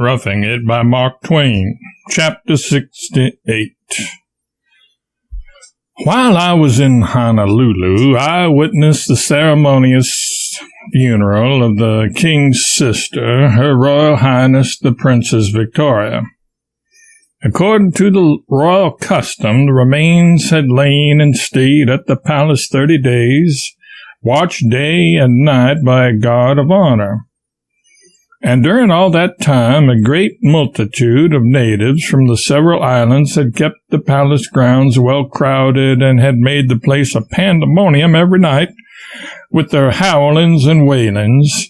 Roughing It by Mark Twain, Chapter 68. While I was in Honolulu, I witnessed the ceremonious funeral of the King's sister, Her Royal Highness the Princess Victoria. According to the royal custom, the remains had lain and stayed at the palace 30 days, watched day and night by a guard of honor. And during all that time, a great multitude of natives from the several islands had kept the palace grounds well crowded and had made the place a pandemonium every night with their howlings and wailings,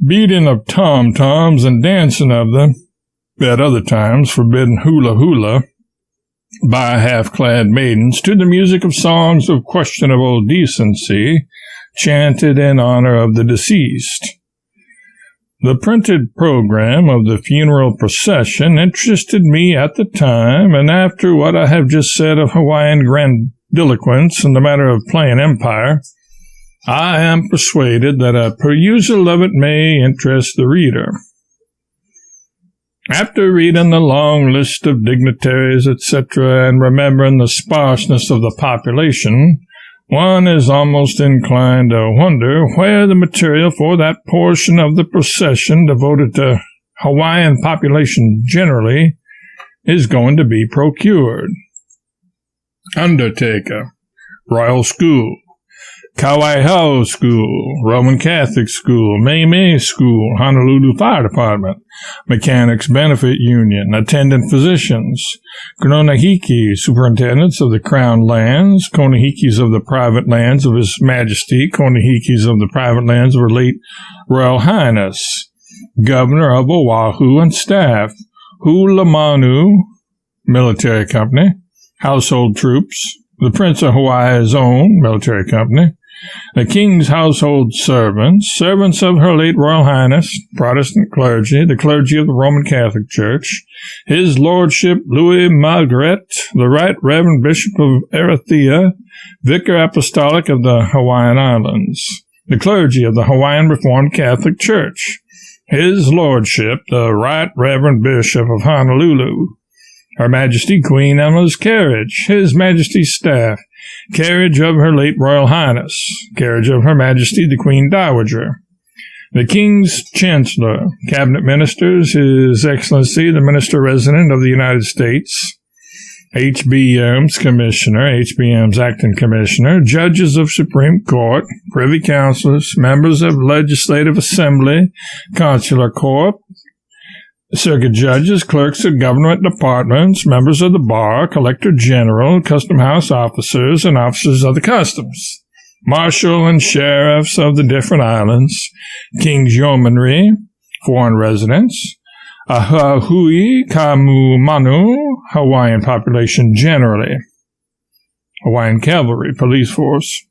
beating of tom-toms and dancing of them, at other times forbidden hula-hula, by half-clad maidens to the music of songs of questionable decency chanted in honor of the deceased. The printed program of the funeral procession interested me at the time, and after what I have just said of Hawaiian grandiloquence in the matter of playing empire, I am persuaded that a perusal of it may interest the reader. After reading the long list of dignitaries, etc., and remembering the sparseness of the population, one is almost inclined to wonder where the material for that portion of the procession devoted to Hawaiian population generally is going to be procured. Undertaker, Royal School, Kauai School, Roman Catholic School, May School, Honolulu Fire Department, Mechanics Benefit Union, Attendant Physicians, Konehiki Superintendents of the Crown Lands, Konehikis of the private lands of His Majesty, Konehikis of the private lands of Her late Royal Highness, Governor of Oahu and staff, Hulamanu Military Company, Household Troops, the Prince of Hawaii's own military company, the King's household servants, servants of Her late Royal Highness, Protestant clergy, the clergy of the Roman Catholic Church, His Lordship Louis Margaret, the Right Reverend Bishop of Erythea, Vicar Apostolic of the Hawaiian Islands, the clergy of the Hawaiian Reformed Catholic Church, His Lordship the Right Reverend Bishop of Honolulu, Her Majesty Queen Emma's carriage, His Majesty's staff, carriage of Her late Royal Highness, carriage of Her Majesty the Queen Dowager, the King's Chancellor, Cabinet Ministers, His Excellency the Minister Resident of the United States, HBM's Commissioner, HBM's Acting Commissioner, Judges of Supreme Court, Privy Councilors, members of Legislative Assembly, Consular Corps, Circuit Judges, Clerks of Government Departments, members of the Bar, Collector General, Custom House officers, and officers of the Customs, Marshal and Sheriffs of the different islands, King's Yeomanry, foreign residents, Ahui Kamu Manu, Hawaiian population generally, Hawaiian Cavalry Police Force.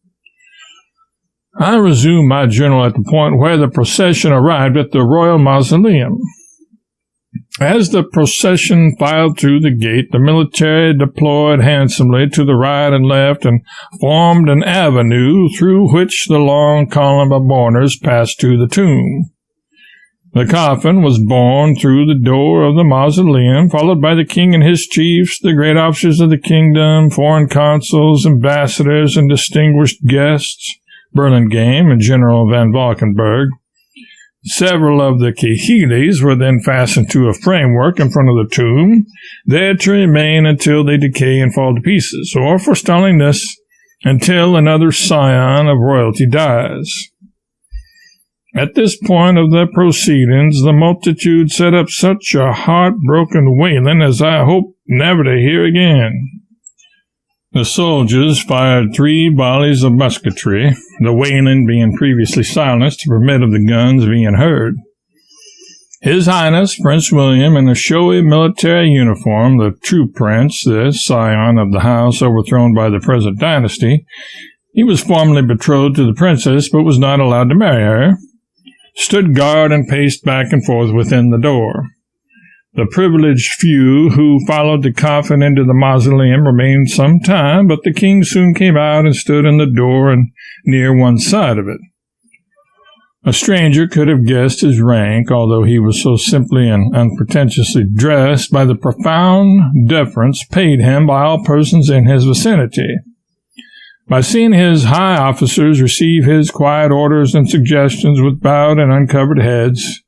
I resume my journal at the point where the procession arrived at the Royal Mausoleum. As the procession filed through the gate, the military deployed handsomely to the right and left and formed an avenue through which the long column of mourners passed to the tomb. The coffin was borne through the door of the mausoleum, followed by the king and his chiefs, the great officers of the kingdom, foreign consuls, ambassadors, and distinguished guests, Burlingame and General Van Valkenburg. Several of the kahilis were then fastened to a framework in front of the tomb, there to remain until they decay and fall to pieces, or, forestalling this, until another scion of royalty dies. At this point of the proceedings, the multitude set up such a heartbroken wailing as I hope never to hear again. The soldiers fired 3 volleys of musketry, the wailing being previously silenced to permit of the guns being heard. His Highness Prince William, in a showy military uniform, the true prince, the scion of the house overthrown by the present dynasty, he was formally betrothed to the princess but was not allowed to marry her, stood guard and paced back and forth within the door. The privileged few who followed the coffin into the mausoleum remained some time, but the king soon came out and stood in the door and near one side of it. A stranger could have guessed his rank, although he was so simply and unpretentiously dressed, by the profound deference paid him by all persons in his vicinity. By seeing his high officers receive his quiet orders and suggestions with bowed and uncovered heads,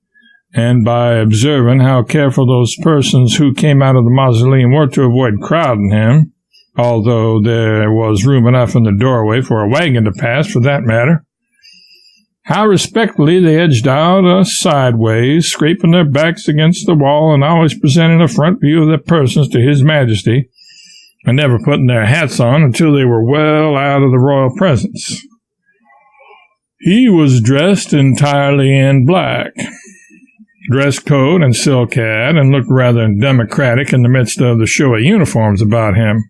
and by observing how careful those persons who came out of the mausoleum were to avoid crowding him, although there was room enough in the doorway for a wagon to pass, for that matter, how respectfully they edged out sideways, scraping their backs against the wall and always presenting a front view of their persons to His Majesty, and never putting their hats on until they were well out of the royal presence. He was dressed entirely in black, dress coat and silk hat, and looked rather democratic in the midst of the showy uniforms about him.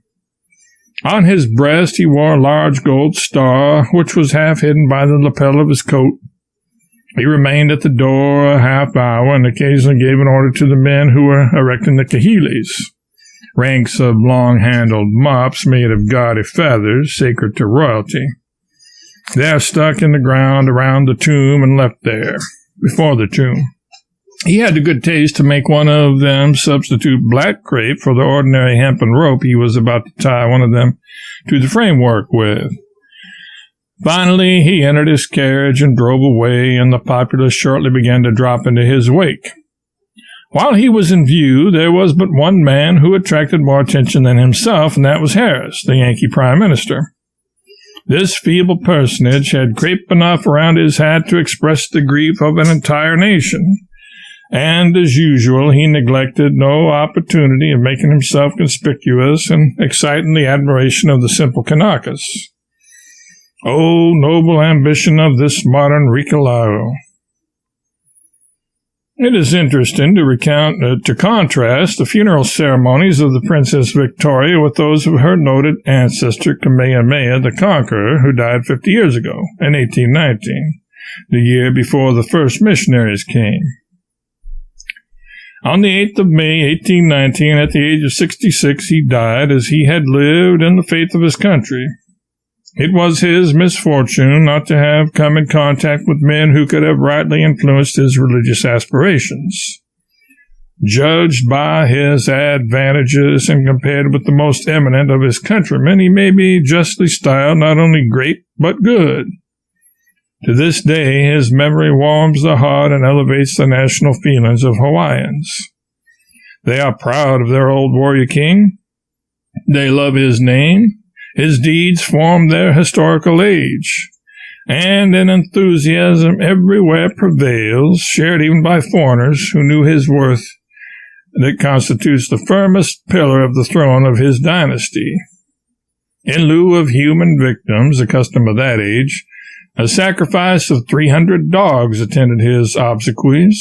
On his breast he wore a large gold star, which was half hidden by the lapel of his coat. He remained at the door a half hour and occasionally gave an order to the men who were erecting the kahilis, ranks of long-handled mops made of gaudy feathers sacred to royalty. They are stuck in the ground around the tomb and left there, before the tomb. He had the good taste to make one of them substitute black crape for the ordinary hempen rope he was about to tie one of them to the framework with. Finally, he entered his carriage and drove away, and the populace shortly began to drop into his wake. While he was in view, there was but one man who attracted more attention than himself, and that was Harris, the Yankee Prime Minister. This feeble personage had crape enough around his hat to express the grief of an entire nation, and, as usual, he neglected no opportunity of making himself conspicuous and exciting the admiration of the simple Kanakas. Oh, noble ambition of this modern Ricolao! It is interesting to contrast the funeral ceremonies of the Princess Victoria with those of her noted ancestor Kamehameha the Conqueror, who died 50 years ago, in 1819, the year before the first missionaries came. On the 8th of May, 1819, at the age of 66, he died as he had lived in the faith of his country. It was his misfortune not to have come in contact with men who could have rightly influenced his religious aspirations. Judged by his advantages and compared with the most eminent of his countrymen, he may be justly styled not only great but good. To this day, his memory warms the heart and elevates the national feelings of Hawaiians. They are proud of their old warrior king. They love his name. His deeds form their historical age, and an enthusiasm everywhere prevails, shared even by foreigners who knew his worth, that constitutes the firmest pillar of the throne of his dynasty. In lieu of human victims, a custom of that age, a sacrifice of 300 dogs attended his obsequies.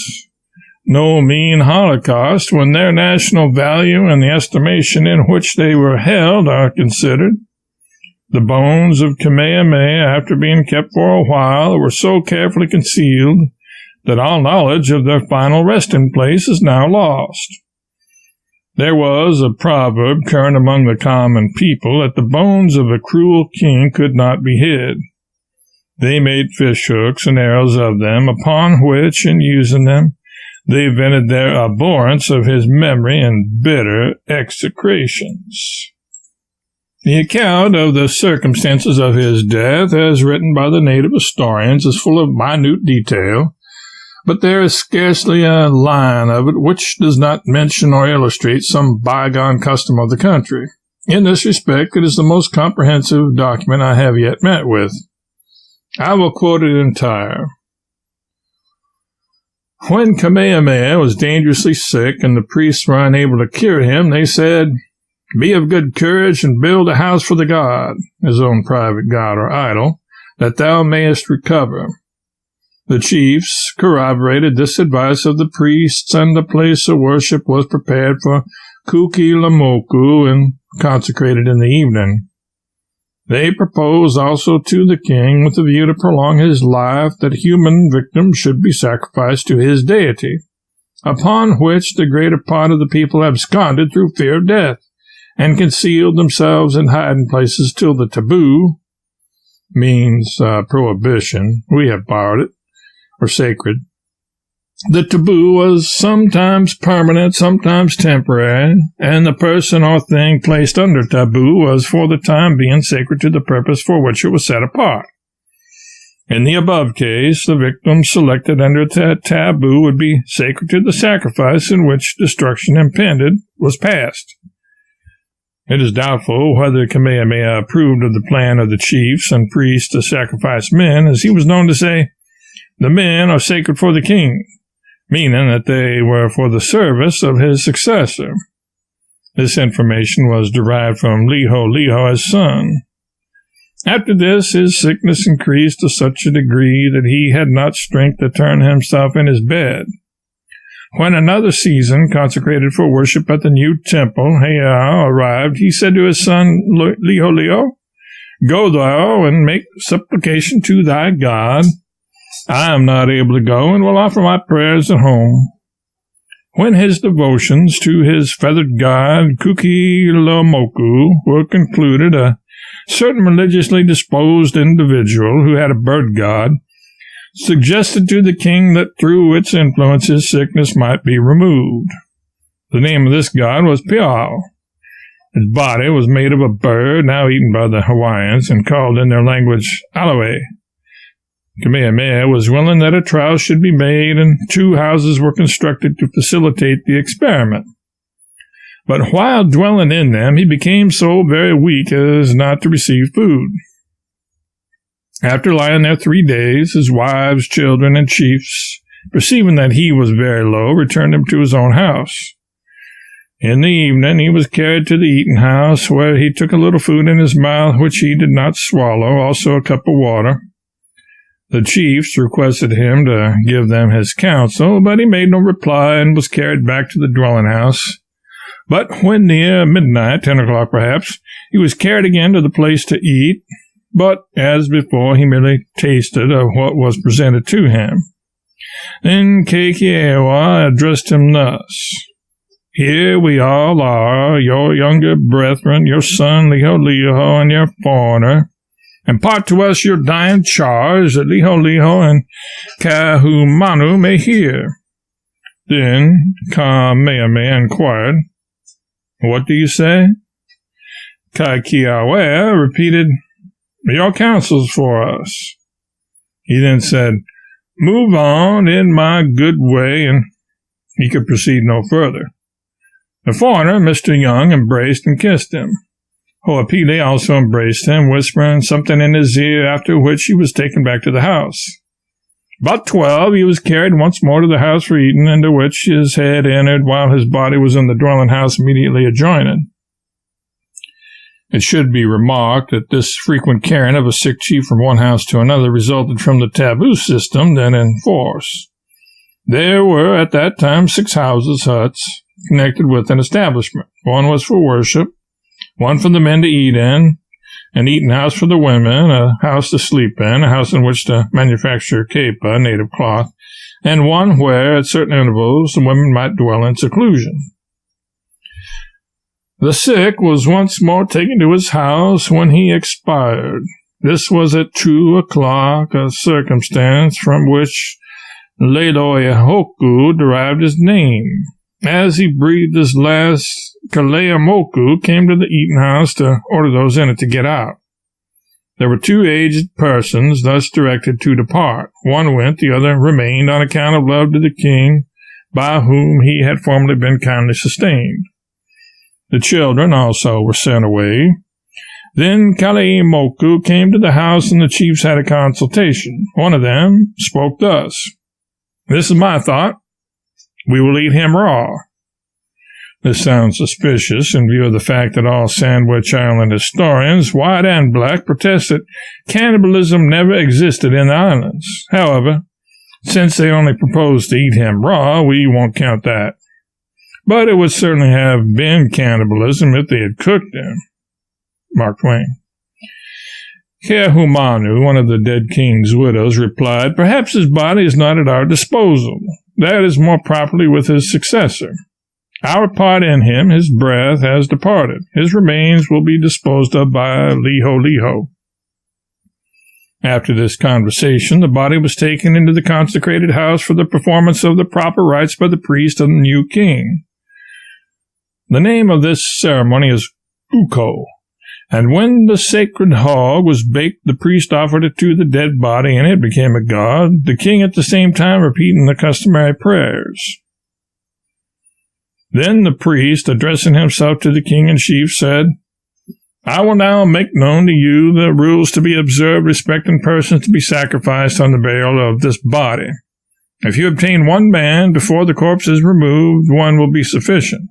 No mean holocaust when their national value and the estimation in which they were held are considered. The bones of Kamehameha, after being kept for a while, were so carefully concealed that all knowledge of their final resting place is now lost. There was a proverb current among the common people that the bones of a cruel king could not be hid. They made fish hooks and arrows of them, upon which, in using them, they vented their abhorrence of his memory in bitter execrations. The account of the circumstances of his death, as written by the native historians, is full of minute detail, but there is scarcely a line of it which does not mention or illustrate some bygone custom of the country. In this respect, it is the most comprehensive document I have yet met with. I will quote it entire. When Kamehameha was dangerously sick and the priests were unable to cure him, they said, "Be of good courage and build a house for the god," his own private god or idol, "that thou mayest recover." The chiefs corroborated this advice of the priests, and the place of worship was prepared for Kukilamoku and consecrated in the evening. They proposed also to the king, with a view to prolong his life, that human victims should be sacrificed to his deity, upon which the greater part of the people absconded through fear of death, and concealed themselves in hiding places till the taboo, means prohibition, we have borrowed it, or sacred. The taboo was sometimes permanent, sometimes temporary, and the person or thing placed under taboo was for the time being sacred to the purpose for which it was set apart. In the above case, the victim selected under taboo would be sacred to the sacrifice in which destruction impended was past. It is doubtful whether Kamehameha approved of the plan of the chiefs and priests to sacrifice men, as he was known to say, "The men are sacred for the king," meaning that they were for the service of his successor. This information was derived from Liho-Liho's son. After this, his sickness increased to such a degree that he had not strength to turn himself in his bed. When another season consecrated for worship at the new temple, Heiau, arrived, he said to his son Liho-Liho, "Go thou and make supplication to thy God. I am not able to go and will offer my prayers at home." When his devotions to his feathered god Kukilomoku were concluded, a certain religiously disposed individual who had a bird god suggested to the king that through its influence his sickness might be removed. The name of this god was Piao. His body was made of a bird now eaten by the Hawaiians and called in their language Aloe. Kamehameha was willing that a trial should be made, and 2 houses were constructed to facilitate the experiment. But while dwelling in them, he became so very weak as not to receive food. After lying there 3 days, his wives, children, and chiefs, perceiving that he was very low, returned him to his own house. In the evening he was carried to the eating house, where he took a little food in his mouth which he did not swallow, also a cup of water. The chiefs requested him to give them his counsel, but he made no reply and was carried back to the dwelling house. But when near midnight, 10 o'clock perhaps, he was carried again to the place to eat, but as before he merely tasted of what was presented to him. Then Kekiawa addressed him thus: "Here we all are, your younger brethren, your son Liho-Liho and your foreigner. Impart to us your dying charge that Liho-Liho and Kahumanu may hear." Then Kamehameha inquired, "What do you say?" Kaikiawa repeated, "Your counsels for us." He then said, "Move on in my good way," and he could proceed no further. The foreigner, Mr. Young, embraced and kissed him. Hoapili also embraced him, whispering something in his ear, after which he was taken back to the house. About 12, he was carried once more to the house for eating, into which his head entered while his body was in the dwelling house immediately adjoining. It should be remarked that this frequent carrying of a sick chief from one house to another resulted from the taboo system then in force. There were at that time 6 houses, huts, connected with an establishment. One was for worship, one for the men to eat in, an eating house for the women, a house to sleep in, a house in which to manufacture kepa, native cloth, and one where, at certain intervals, the women might dwell in seclusion. The sick was once more taken to his house when he expired. This was at 2 o'clock, a circumstance from which Leiloihoku derived his name. As he breathed his last, Kaleamoku came to the eating house to order those in it to get out. There were 2 aged persons thus directed to depart. One went, the other remained on account of love to the king, by whom he had formerly been kindly sustained. The children also were sent away. Then Kaleamoku came to the house, and the chiefs had a consultation. One of them spoke thus: "This is my thought. We will eat him raw." This sounds suspicious in view of the fact that all Sandwich Island historians, white and black, protest that cannibalism never existed in the islands. However, since they only proposed to eat him raw, we won't count that. But it would certainly have been cannibalism if they had cooked him. Mark Twain. Kahumanu, one of the dead king's widows, replied, "Perhaps his body is not at our disposal. That is more properly with his successor. Our part in him, his breath, has departed. His remains will be disposed of by Liho-Liho." After this conversation, the body was taken into the consecrated house for the performance of the proper rites by the priest of the new king. The name of this ceremony is Uko, and when the sacred hog was baked, the priest offered it to the dead body, and it became a god, the king at the same time repeating the customary prayers. Then the priest, addressing himself to the king and chief, said, I will now make known to you the rules to be observed respecting persons to be sacrificed on the burial of this body. If you obtain one man before the corpse is removed, one will be sufficient.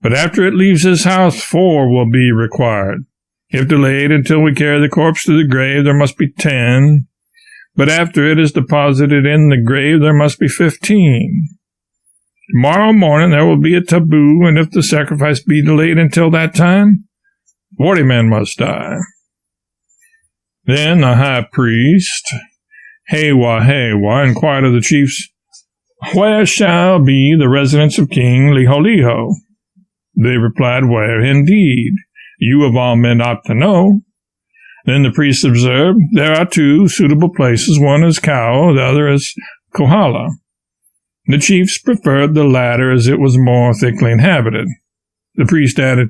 But after it leaves his house, 4 will be required. If delayed until we carry the corpse to the grave, there must be 10. But after it is deposited in the grave, there must be 15. Tomorrow morning there will be a taboo, and if the sacrifice be delayed until that time, 40 men must die. Then the high priest, Hewa, inquired of the chiefs, Where shall be the residence of King Liholiho? They replied, Where indeed? You of all men ought to know. Then the priest observed, There are 2 suitable places. One is Kau, the other is Kohala. The chiefs preferred the latter as it was more thickly inhabited. The priest added,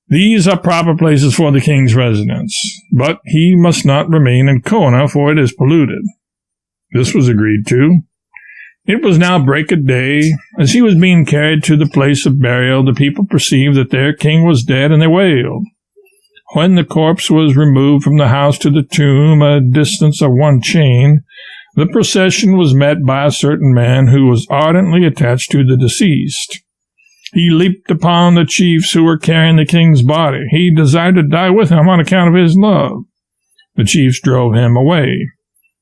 These are proper places for the king's residence, but he must not remain in Kona, for it is polluted. This was agreed to. It was now break of day. As he was being carried to the place of burial, the people perceived that their king was dead, and they wailed. When the corpse was removed from the house to the tomb, a distance of 1 chain, the procession was met by a certain man who was ardently attached to the deceased. He leaped upon the chiefs who were carrying the king's body. He desired to die with him on account of his love. The chiefs drove him away.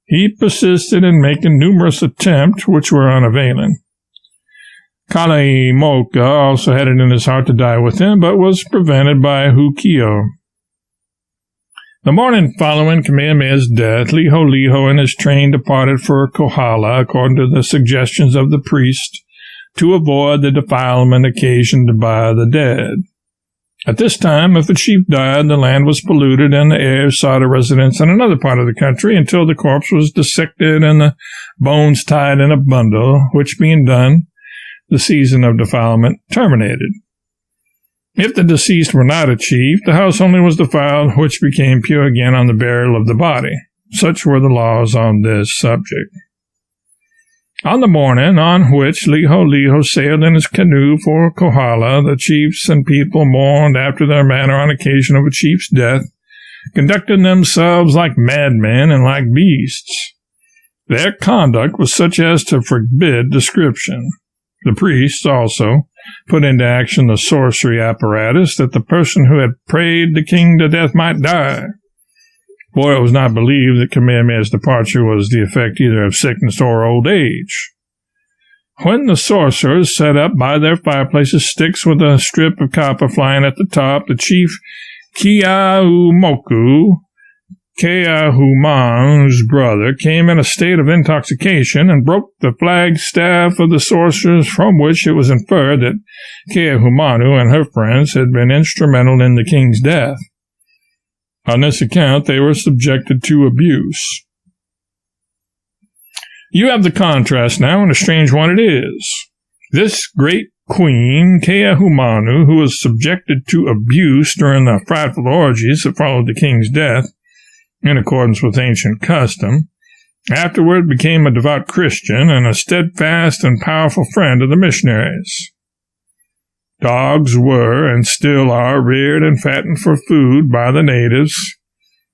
He persisted in making numerous attempts, which were unavailing. Kalaimoka also had it in his heart to die with him, but was prevented by Hukio. The morning following Kamehameha's death, Liholiho and his train departed for Kohala, according to the suggestions of the priest, to avoid the defilement occasioned by the dead. At this time, if a chief died, the land was polluted, and the heirs sought a residence in another part of the country until the corpse was dissected and the bones tied in a bundle, which being done, the season of defilement terminated. If the deceased were not a chief, the house only was defiled, which became pure again on the burial of the body. Such were the laws on this subject. On the morning on which Liholiho sailed in his canoe for Kohala, the chiefs and people mourned after their manner on occasion of a chief's death, conducting themselves like madmen and like beasts. Their conduct was such as to forbid description. The priests also put into action the sorcery apparatus that the person who had prayed the king to death might die. For it was not believed that Kamehameha's departure was the effect either of sickness or old age. When the sorcerers set up by their fireplaces sticks with a strip of copper flying at the top, the chief Kiaumoku, Keahumanu's brother, came in a state of intoxication and broke the flagstaff of the sorcerers, from which it was inferred that Keahumanu and her friends had been instrumental in the king's death. On this account, they were subjected to abuse. You have the contrast now, and a strange one it is. This great queen, Keahumanu, who was subjected to abuse during the frightful orgies that followed the king's death, in accordance with ancient custom, afterward became a devout Christian and a steadfast and powerful friend of the missionaries. Dogs were, and still are, reared and fattened for food by the natives,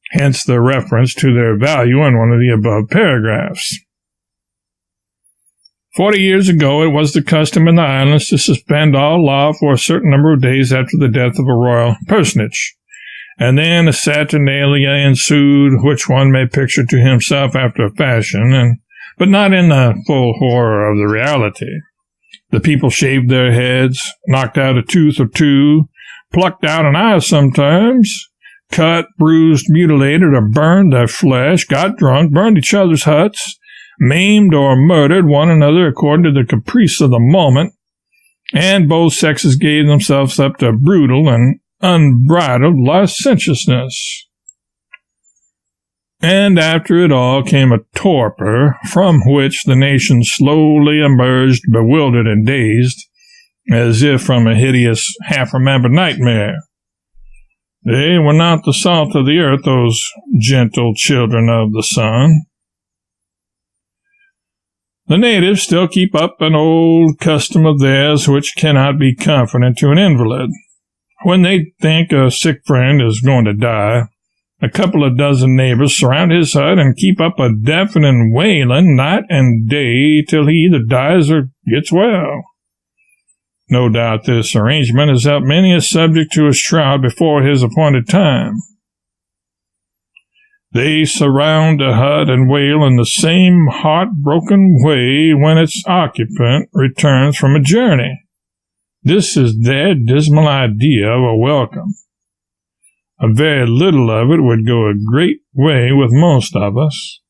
hence the reference to their value in one of the above paragraphs. 40 years ago, it was the custom in the islands to suspend all law for a certain number of days after the death of a royal personage, and then a saturnalia ensued, which one may picture to himself after a fashion, but not in the full horror of the reality. The people shaved their heads, knocked out a tooth or two, plucked out an eye sometimes, cut, bruised, mutilated, or burned their flesh, got drunk, burned each other's huts, maimed or murdered one another according to the caprice of the moment, and both sexes gave themselves up to brutal and unbridled licentiousness. And after it all came a torpor, from which the nation slowly emerged bewildered and dazed, as if from a hideous, half-remembered nightmare. They were not the salt of the earth, those gentle children of the sun. The natives still keep up an old custom of theirs which cannot be confident to an invalid. When they think a sick friend is going to die, a couple of dozen neighbors surround his hut and keep up a deafening wailing night and day till he either dies or gets well. No doubt this arrangement has helped many a subject to a shroud before his appointed time. They surround the hut and wail in the same heartbroken way when its occupant returns from a journey. This is their dismal idea of a welcome. A very little of it would go a great way with most of us.